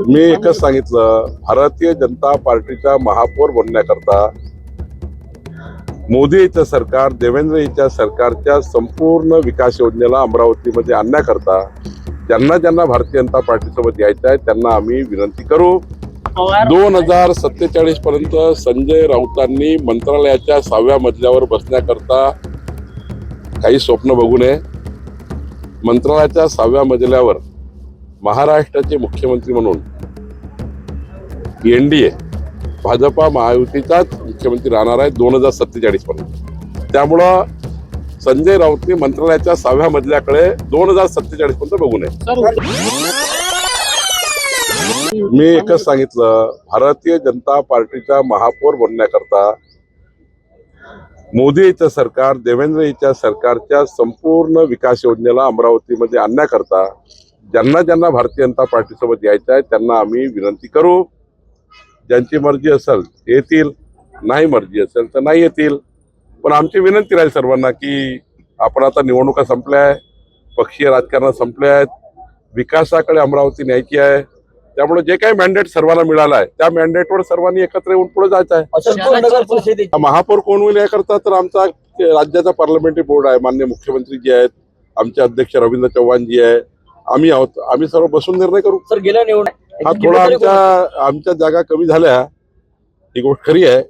मी एकच सांगितलं, भारतीय जनता पार्टीच्या महापौर बनण्याकरता मोदी यांचं सरकार, देवेंद्र यांच्या सरकारच्या संपूर्ण विकास योजनेला अमरावतीमध्ये आणण्याकरता ज्यांना ज्यांना भारतीय जनता पार्टीसोबत यायचं आहे त्यांना आम्ही विनंती करू. 2047 पर्यंत संजय राऊतांनी मंत्रालयाच्या 6व्या मजल्यावर बसण्याकरता काही स्वप्न बघू नये. मंत्रालयाच्या 6व्या मजल्यावर महाराष्ट्राचे मुख्यमंत्री म्हणून एनडीए भाजपा महायुतीचाच मुख्यमंत्री राहणार आहे 2047 पर्यंत. त्यामुळं संजय राऊतनी मंत्रालयाच्या 6व्या मजल्याकडे 2047 पर्यंत बघू नये. मी एकच सांगितलं, भारतीय जनता पार्टीच्या महापौर बनण्याकरता मोदी यांचं सरकार, देवेंद्र यांच्या सरकारच्या संपूर्ण विकास योजनेला अमरावतीमध्ये आणण्याकरता ज्यांना ज्यांना भारतीय जनता पार्टीसोबत यायचं आहे त्यांना आम्ही विनंती करू. ज्यांची मर्जी असेल येतील, नाही मर्जी असेल तर नाही येतील. पण आमची विनंती राहील सर्वांना की आपण आता निवडणुका संपल्या आहे, पक्षीय राजकारण संपले आहेत, विकासाकडे अमरावती न्यायची आहे. त्यामुळे जे काही मॅन्डेट सर्वांना मिळालं आहे त्या मॅन्डेटवर सर्वांनी एकत्र येऊन पुढे जायचं आहे. महापौर कोण होईल याकरता तर आमचा राज्याचा पार्लमेंटरी बोर्ड आहे, माननीय मुख्यमंत्री जी आहेत, आमचे अध्यक्ष रवींद्र चव्हाण जी आहे, आम्ही आहोत. आम्ही सर्व बसून निर्णय करू. सर गेल्या निवडणूक हा थोडा आमच्या जागा कमी झाल्या, ही गोष्ट खरी आहे.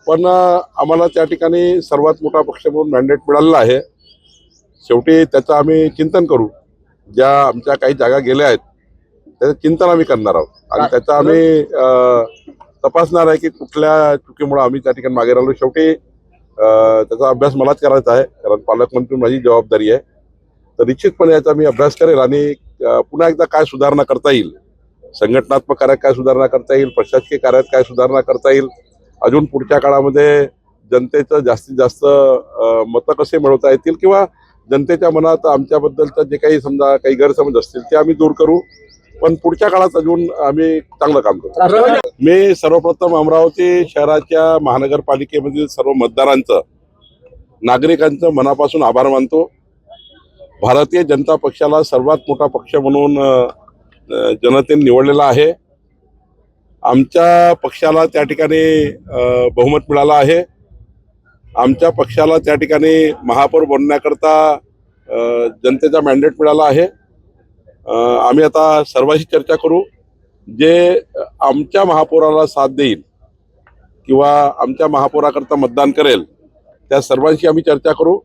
पण आम्हाला त्या ठिकाणी सर्वात मोठा पक्ष म्हणून मॅन्डेट मिळालेला आहे. शेवटी त्याचं आम्ही चिंतन करू. ज्या आमच्या काही जागा गेल्या आहेत त्याचं चिंतन आम्ही करणार आहोत आणि त्याचा आम्ही तपासणार आहे की कुठल्या चुकीमुळे आम्ही त्या ठिकाणी मागे राहिलो. शेवटी त्याचा अभ्यास मलाच करायचा आहे, कारण पालकमंत्री माझी जबाबदारी आहे. तर निश्चितपणे याचा मी अभ्यास करेल आणि पुन्हा एकदा काय सुधारणा करता येईल, संघटनात्मक कार्यात काय सुधारणा करता येईल, प्रशासकीय कार्यात काय सुधारणा करता येईल, अजून पुढच्या काळामध्ये जनतेचं जास्तीत जास्त मतं कसे मिळवता येतील किंवा जनतेच्या मनात आमच्याबद्दलचं जे काही समजा काही गैरसमज असतील ते आम्ही दूर करू. पण पुढच्या काळात अजून आम्ही चांगलं काम करू. मी सर्वप्रथम अमरावती शहराच्या महानगरपालिकेमधील सर्व मतदारांचं, नागरिकांचं मनापासून आभार मानतो. भारतीय जनता पक्षाला सर्वात मोठा पक्ष म्हणून जनतेने निवडलेला आहे. आमच्या पक्षाला त्या ठिकाणी बहुमत मिळालं आहे. आमच्या पक्षाला त्या ठिकाणी महापौर बनण्याकरता जनतेचा मॅन्डेट मिळाला आहे. आम्ही आता सर्वांशी चर्चा करू. जे आमच्या महापौराला साथ देईल किंवा आमच्या महापौराकरता मतदान करेल त्या सर्वांशी आम्ही चर्चा करू.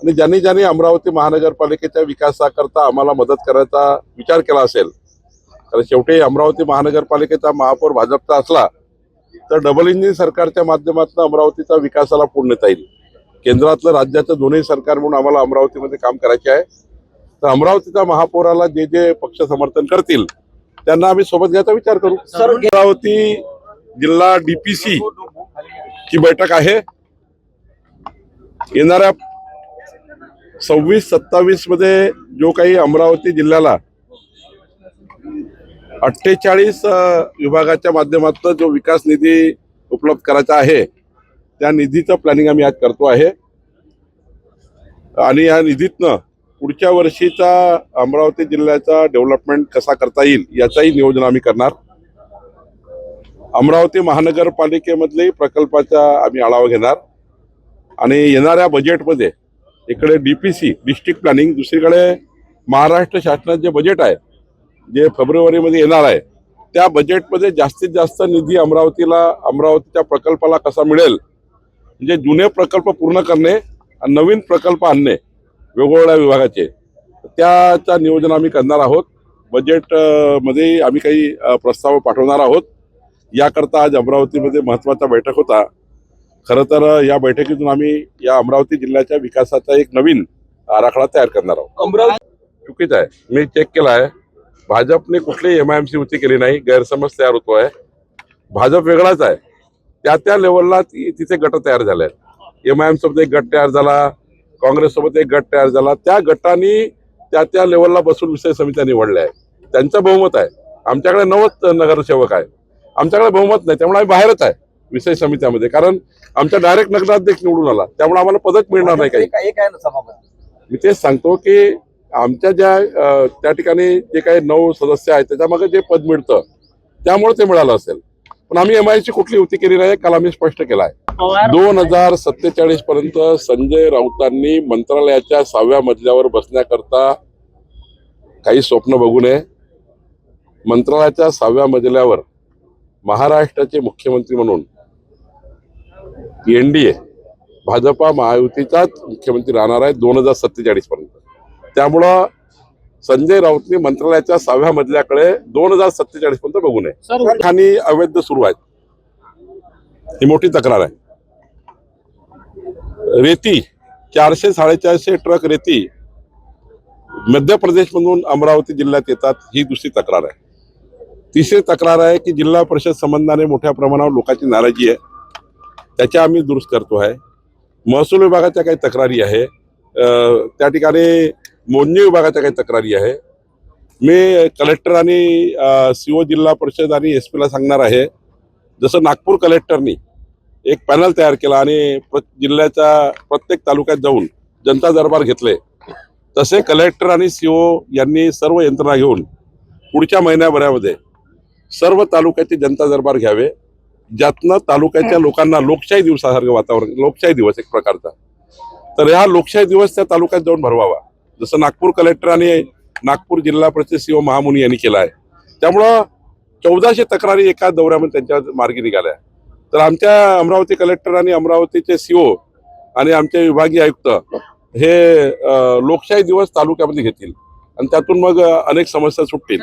आणि ज्यांनी ज्यांनी अमरावती महानगरपालिकेच्या विकासाकरता आम्हाला मदत करायचा विचार केला असेल, कारण शेवटी अमरावती महानगरपालिकेचा महापौर भाजपचा असला तर डबल इंजिन सरकारच्या माध्यमातून अमरावतीचा विकासाला पूर्ण नेता येईल. केंद्रातलं राज्याचं दोन्ही सरकार म्हणून आम्हाला अमरावतीमध्ये काम करायचे आहे. तर अमरावतीच्या महापौराला जे जे पक्ष समर्थन करतील त्यांना आम्ही सोबत घ्यायचा विचार करू. अमरावती जिल्हा डीपीसी ची बैठक आहे. येणाऱ्या 26-27 मध्ये जो काही अमरावती जिल्ह्याला 48 विभागाच्या माध्यमातून जो विकास निधी उपलब्ध करायचा आहे त्या निधीचं प्लॅनिंग आम्ही आज करतो आहे. आणि या निधीतनं पुढच्या वर्षीचा अमरावती जिल्ह्याचा डेव्हलपमेंट कसा करता येईल याचाही नियोजन आम्ही करणार. अमरावती महानगरपालिकेमधले प्रकल्पाचा आम्ही आढावा घेणार आणि येणाऱ्या बजेटमध्ये इकडे डीपीसी डिस्ट्रिक्ट प्लॅनिंग, दुसरीकडे महाराष्ट्र शासनाचे जे बजेट आहे जे फेब्रुवारीमध्ये येणार आहे त्या बजेटमध्ये जास्तीत जास्त निधी अमरावतीच्या प्रकल्पाला कसा मिळेल, म्हणजे जुने प्रकल्प पूर्ण करणे आणि नवीन प्रकल्प आणणे वेगवेगळ्या विभागाचे, त्याचा नियोजन आम्ही करणार आहोत. बजेटमध्ये आम्ही काही प्रस्ताव पाठवणार आहोत. याकरता आज अमरावतीमध्ये महत्त्वाचा बैठक होता. खरं तर या बैठकीतून आम्ही या अमरावती जिल्ह्याच्या विकासाचा एक नवीन आराखडा तयार करणार आहोत. अमरावती चुकीचं आहे, मी चेक केला आहे. भाजपने कुठलीही MIMC युती केली नाही, गैरसमज तयार होतो आहे. भाजप वेगळाच आहे, त्या लेवलला तिथे गट तयार झाले आहेत. MIM सोबत एक गट तयार झाला, काँग्रेस सोबत एक गट तयार झाला. त्या गटांनी त्या लेवलला बसून विषय समित्या निवडल्या आहे. त्यांचं बहुमत आहे. आमच्याकडे 90 नगरसेवक आहे, आमच्याकडे बहुमत नाही. त्यामुळे आम्ही बाहेरच आहे विषय समित्यामध्ये, कारण आमचा डायरेक्ट नगराध्यक्ष निवडून आला, त्यामुळे आम्हाला पदच मिळणार नाही काही. मी तेच सांगतो की आमच्या ज्या त्या ठिकाणी जे काही 9 सदस्य आहेत त्याच्यामागे जे पद मिळतं त्यामुळे ते मिळालं असेल. पण आम्ही एमआयची कुठली युती केली नाही, काल आम्ही स्पष्ट केला आहे. 2047 पर्यंत संजय राऊतांनी मंत्रालयाच्या 6व्या मजल्यावर बसण्याकरता काही स्वप्न बघू नये. मंत्रालयाच्या 6व्या मजल्यावर महाराष्ट्राचे मुख्यमंत्री म्हणून एनडीए भाजपा महायुतीचाच मुख्यमंत्री राहणार आहे 2047 पर्यंत. त्यामुळं संजय राऊतनी मंत्रालयाच्या 6व्या मजल्याकडे 2047 पर्यंत बघू नये. खाणी अवैध सुरू आहेत, ही मोठी तक्रार आहे. रेती 400-450 ट्रक रेती मध्य प्रदेशमधून अमरावती जिल्ह्यात येतात, ही दुसरी तक्रार आहे. तिसरी तक्रार आहे की जिल्हा परिषद संबंधाने मोठ्या प्रमाणावर लोकांची नाराजी आहे, त्याच्या आम्ही दुरुस्त करतो आहे. महसूल विभागाच्या काही तक्रारी आहे, त्या ठिकाणी मोजणी विभागाच्या काही तक्रारी आहे. मी कलेक्टर आणि सीओ जिल्हा परिषद आणि SP ला सांगणार आहे, जसं नागपूर कलेक्टरनी एक पॅनल तयार केला आणि जिल्ह्याच्या प्रत्येक तालुक्यात जाऊन जनता दरबार घेतले, तसे कलेक्टर आणि सीओ यांनी सर्व यंत्रणा घेऊन पुढच्या महिन्याभरामध्ये सर्व तालुक्याचे जनता दरबार घ्यावे, ज्यातनं तालुक्याच्या लोकांना लोकशाही दिवसासारखं वातावरण, लोकशाही दिवस एक प्रकारचा, तर हा लोकशाही दिवस त्या तालुक्यात जाऊन भरवावा, जसं नागपूर कलेक्टर आणि नागपूर जिल्हा परिषद सीओ महामुनी यांनी केला आहे. त्यामुळं 1400 तक्रारी एका दौऱ्यामध्ये त्यांच्या मार्गी निघाल्या. तर आमच्या अमरावती कलेक्टर आणि अमरावतीचे सीओ आणि आमचे विभागीय आयुक्त हे लोकशाही दिवस तालुक्यामध्ये घेतील आणि त्यातून मग अनेक समस्या सुटतील.